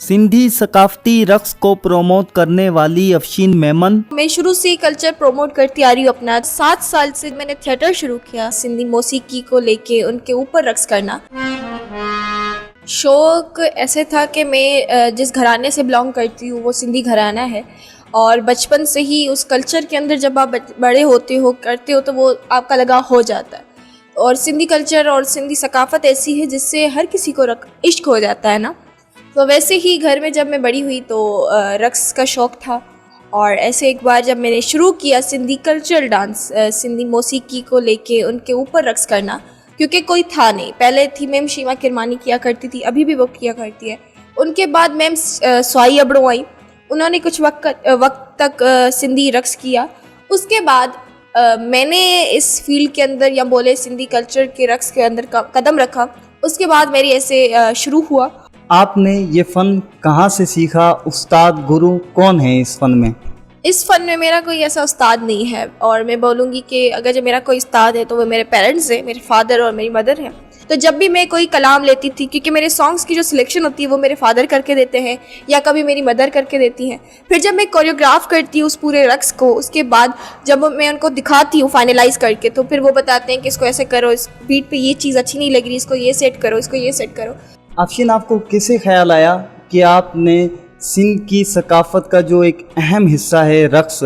सिंधी सकाफती रक्स को प्रमोट करने वाली अफशीन मेमन। मैं शुरू से ही कल्चर प्रमोट करती आ रही हूँ अपना। 7 साल से मैंने थिएटर शुरू किया, सिंधी मौसीकी को लेके उनके ऊपर रक्स करना। शौक ऐसे था कि मैं जिस घराने से बिलोंग करती हूँ वो सिंधी घराना है, और बचपन से ही उस कल्चर के अंदर जब आप बड़े होते हो करते हो तो वो आपका लगाव हो जाता है। और सिंधी कल्चर और सिंधी सकाफ़त ऐसी है जिससे हर किसी को इश्क हो जाता है ना। तो वैसे ही घर में जब मैं बड़ी हुई तो रक्स का शौक़ था, और ऐसे एक बार जब मैंने शुरू किया सिंधी कल्चरल डांस, सिंधी मौसीकी को लेके उनके ऊपर रक्स करना, क्योंकि कोई था नहीं। पहले थी मैम शीमा किरमानी किया करती थी, अभी भी वो किया करती है। उनके बाद मैम स्वाई अबड़ो आई, उन्होंने कुछ वक्त तक सिंधी रक्स किया। उसके बाद मैंने इस फील्ड के अंदर या बोले सिंधी कल्चर के रक्स के अंदर कदम रखा। उसके बाद मेरी ऐसे शुरू हुआ। आपने ये फ़न कहाँ से सीखा? उस्ताद गुरु कौन है इस फ़न में? इस फ़न में मेरा कोई ऐसा उस्ताद नहीं है, और मैं बोलूँगी कि अगर जब मेरा कोई उस्ताद है तो वो मेरे पेरेंट्स हैं, मेरे फादर और मेरी मदर हैं। तो जब भी मैं कोई कलाम लेती थी, क्योंकि मेरे सॉन्ग्स की जो सिलेक्शन होती है वो मेरे फादर करके देते हैं या कभी मेरी मदर करके देती हैं। फिर जब मैं कोरियोग्राफ करती हूँ उस पूरे रक्स को, उसके बाद जब मैं उनको दिखाती हूँ फाइनलाइज करके, तो फिर वो बताते हैं कि इसको ऐसे करो, इस बीट पे ये चीज़ अच्छी नहीं लग रही, इसको ये सेट करो, इसको ये सेट करो। अफशीन, आपको कैसे ख्याल आया कि आपने सिंध की सकाफ़त का जो एक अहम हिस्सा है रक्स,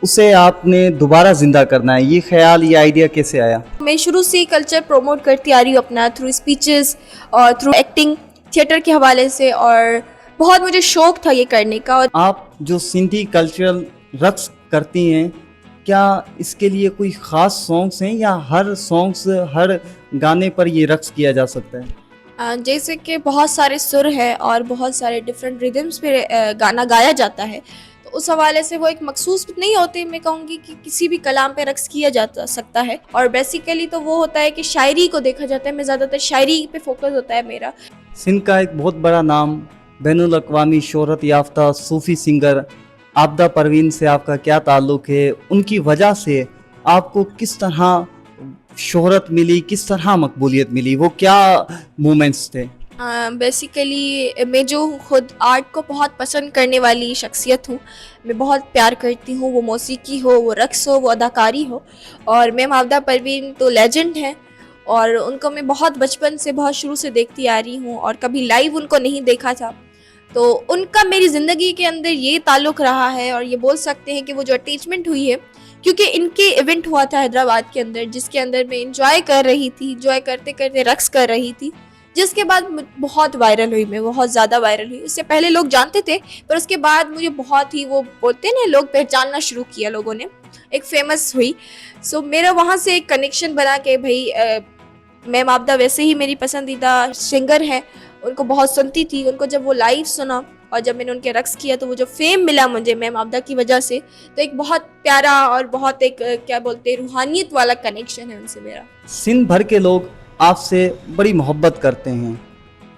उसे आपने दोबारा ज़िंदा करना है? ये ख्याल, ये आइडिया कैसे आया? मैं शुरू से ही कल्चर प्रमोट करती आ रही हूँ अपना, थ्रू स्पीचेस और थ्रू एक्टिंग, थिएटर के हवाले से, और बहुत मुझे शौक़ था ये करने का। और आप जो सिंधी कल्चरल रक्स करती हैं, क्या इसके लिए कोई ख़ास सॉन्ग्स हैं या हर सॉन्ग्स, हर गाने पर ये रक्स किया जा सकता है? जैसे कि बहुत सारे सुर है और बहुत सारे डिफरेंट रिदम्स पे गाना गाया जाता है, तो उस हवाले से वो एक मखसूस नहीं होते। मैं कहूँगी कि किसी भी कलाम पे रक्स किया जा सकता है, और बेसिकली तो वो होता है कि शायरी को देखा जाता है। मैं ज़्यादातर शायरी पे फोकस होता है मेरा। सिंध का एक बहुत बड़ा नाम, बैनुल अक़वामी शोहरत याफ्ता सूफ़ी सिंगर आबदा परवीन से आपका क्या ताल्लुक़ है? उनकी वजह से आपको किस तरह शोहरत मिली, किस तरह मकबूलियत मिली, वो क्या मोमेंट्स थे? बेसिकली मैं जो खुद आर्ट को बहुत पसंद करने वाली शख्सियत हूँ, मैं बहुत प्यार करती हूँ, वो मौसीकी हो, वो रक्स हो, वो अदाकारी हो। और मैम आबदा परवीन तो लेजेंड हैं, और उनको मैं बहुत बचपन से, बहुत शुरू से देखती आ रही हूँ, और कभी लाइव उनको नहीं देखा था। तो उनका मेरी ज़िंदगी के अंदर ये ताल्लुक़ रहा है, और ये बोल सकते हैं कि वो जो अटैचमेंट हुई है, क्योंकि इनके इवेंट हुआ था हैदराबाद के अंदर, जिसके अंदर मैं इंजॉय कर रही थी, इंजॉय करते करते रक्स कर रही थी, जिसके बाद बहुत वायरल हुई, मैं बहुत ज़्यादा वायरल हुई। उससे पहले लोग जानते थे, पर उसके बाद मुझे बहुत ही, वो बोलते हैं ना, लोग पहचानना शुरू किया, लोगों ने, एक फेमस हुई। सो मेरा वहाँ से एक कनेक्शन बना के भाई मैम आबदा वैसे ही मेरी पसंदीदा सिंगर हैं, उनको बहुत सुनती थी। उनको जब वो लाइव सुना और जब मैंने उनके रक्स किया, तो वो जो फेम मिला मुझे मैम आबदा की वजह से, तो एक बहुत प्यारा और बहुत एक क्या बोलते हैं, रूहानियत वाला कनेक्शन है उनसे मेरा। सिंध भर के लोग आपसे बड़ी मोहब्बत करते हैं।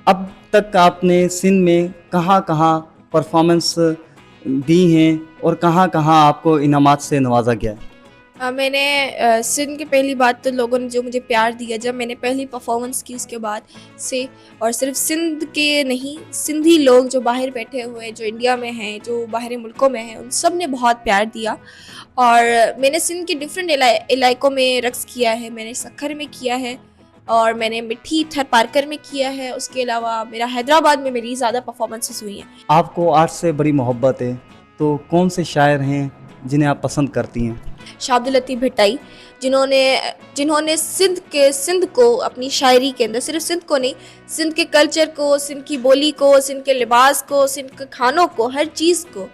अब तक आपने सिंध में कहाँ कहाँ परफॉर्मेंस दी हैं और कहाँ कहाँ आपको इनामात से नवाजा गया है? मैंने सिंध की पहली बात तो लोगों ने जो मुझे प्यार दिया जब मैंने पहली परफॉर्मेंस की, उसके बाद से, और सिर्फ सिंध के नहीं, सिंधी लोग जो बाहर बैठे हुए हैं, जो इंडिया में हैं, जो बाहरी मुल्कों में हैं, उन सब ने बहुत प्यार दिया। और मैंने सिंध के डिफरेंट इलाकों में रक्स किया है। मैंने सक्खर में किया है, और मैंने मिठी थर पारकर में किया है। उसके अलावा मेरा हैदराबाद में मेरी ज़्यादा परफॉर्मेंसेस हुई हैं। आपको आर्ट से बड़ी मोहब्बत है, तो कौन से शायर हैं जिन्हें आप पसंद करती हैं? शाह अब्दुल लतीफ़ भट्टाई, जिन्होंने सिंध को अपनी शायरी के अंदर, सिर्फ सिंध को नहीं, सिंध के कल्चर को, सिंध की बोली को, सिंध के लिबास को, सिंध के खानों को, हर चीज़ को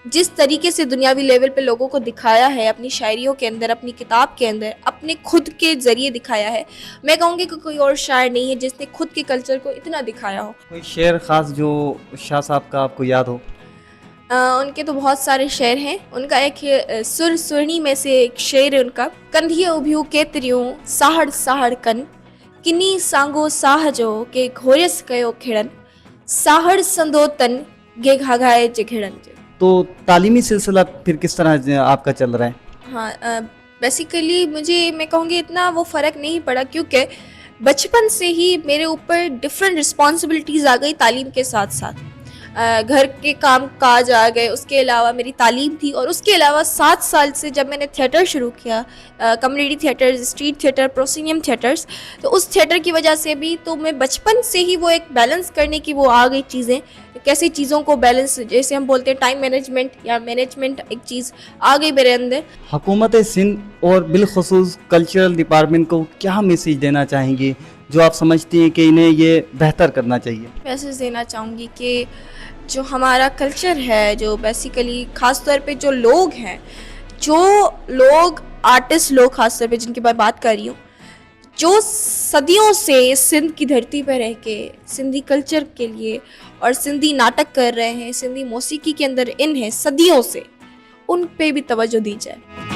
जिस तरीके से दुनियावी लेवल पे लोगों को दिखाया है, अपनी शायरियों के अंदर, अपनी किताब के अंदर, अपने खुद के ज़रिए दिखाया है। मैं कहूँगी कि कोई और शायर नहीं है जिसने खुद के कल्चर को इतना दिखाया हो। कोई शेर ख़ास जो शाह साहब का आपको याद हो? उनके तो बहुत सारे शेर हैं। उनका एक सुर सुरनी में से एक शेर है उनका, कंधिए उभियूं केतिरियूं साहड़ साहड़ कन, किनी सांगो साह जो के घोरस कयो खिड़न, साहड़ संदो तन गे घाघाए जिघिड़न। तो तालीमी सिलसिला फिर किस तरह आपका चल रहा है? हाँ, बेसिकली मैं कहूँगी इतना वो फ़र्क नहीं पड़ा, क्योंकि बचपन से ही मेरे ऊपर डिफरेंट रिस्पॉन्सिबिलिटीज़ आ गई तालीम के साथ साथ। घर के काम काज आ गए, उसके अलावा मेरी तालीम थी, और उसके अलावा 7 साल से जब मैंने थिएटर शुरू किया, community theatres, street theatre, proscenium theatres, तो उस थिएटर की वजह से भी तो मैं बचपन से ही वो एक बैलेंस करने की वो आ गई चीज़ें, कैसे चीज़ों को बैलेंस, जैसे हम बोलते हैं टाइम मैनेजमेंट या मैनेजमेंट, एक चीज़ आ गई मेरे अंदर। हुकूमत सिंध और बिलखसूस कल्चरल डिपार्टमेंट को क्या मैसेज देना चाहेंगी जो आप समझती हैं कि इन्हें ये बेहतर करना चाहिए? मैसेज देना चाहूँगी कि जो हमारा कल्चर है, जो बेसिकली ख़ास तौर पे जो लोग हैं, जो लोग आर्टिस्ट लोग ख़ास तौर पे जिनकी मैं बात कर रही हूँ, जो सदियों से सिंध की धरती पर रह के सिंधी कल्चर के लिए और सिंधी नाटक कर रहे हैं, सिंधी मौसीकी के अंदर इन है सदियों से, उन पे भी तवज्जो दी जाए।